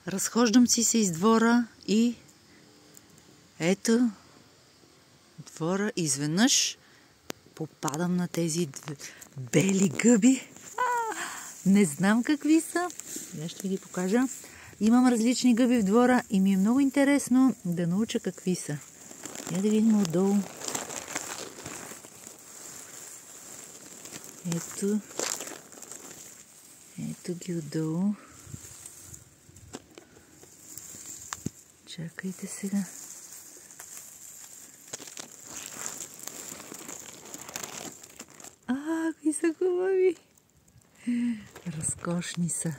Разхождам си се из двора и ето двора. Изведнъж попадам на тези бели гъби. Не знам какви са. Я ще ви ги покажа. Имам различни гъби в двора и ми е много интересно да науча какви са. Я да видим отдолу. Ето. Ето ги отдолу. Чакайте сега. Какви са хубави! Разкошни са.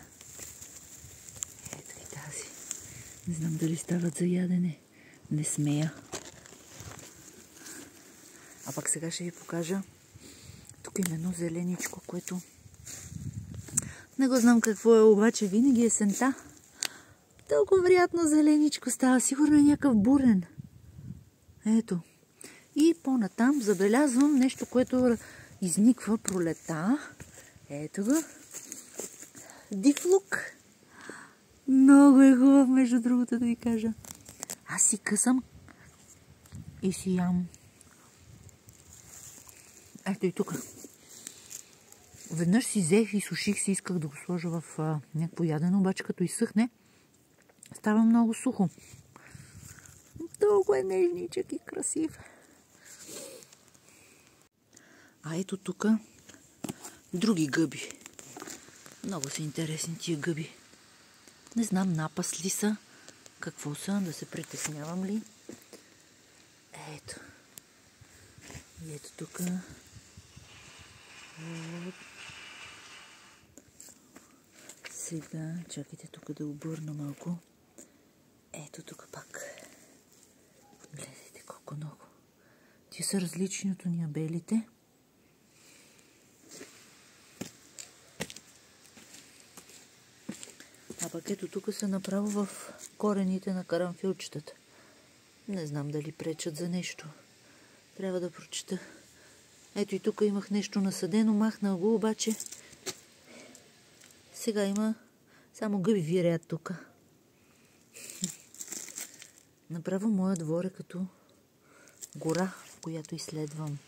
Ето и тази. Не знам дали стават за ядене. Не смея. А пак сега ще ви покажа. Тук има едно зеленичко, което не го знам какво е, обаче винаги есента. Толкова приятно зеленичко става. Сигурно е някакъв бурен. Ето. И по-натам забелязвам нещо, което изниква пролета. Ето го. Див лук. Много е хубав, между другото, да ви кажа. Аз си късам и си ям. Ето и тук. Веднъж си взех и суших си, исках да го сложа в някакво ядено, обаче като изсъхне, става много сухо. Толкова е нежничък и красив. А ето тук други гъби. Много са интересни тия гъби. Не знам напас ли са, какво са, да се притеснявам ли. Ето. И ето тук. Сега, чакайте тук да обърна малко. Ето тук пак. Гледайте колко много. Тия са различни от уния белите. А пък ето тук са направо в корените на карамфилчетата. Не знам дали пречат за нещо. Трябва да прочета. Ето и тук имах нещо насъдено, махнах го, обаче сега има само гъби вирят тук. Направо моят двор е като гора, която изследвам.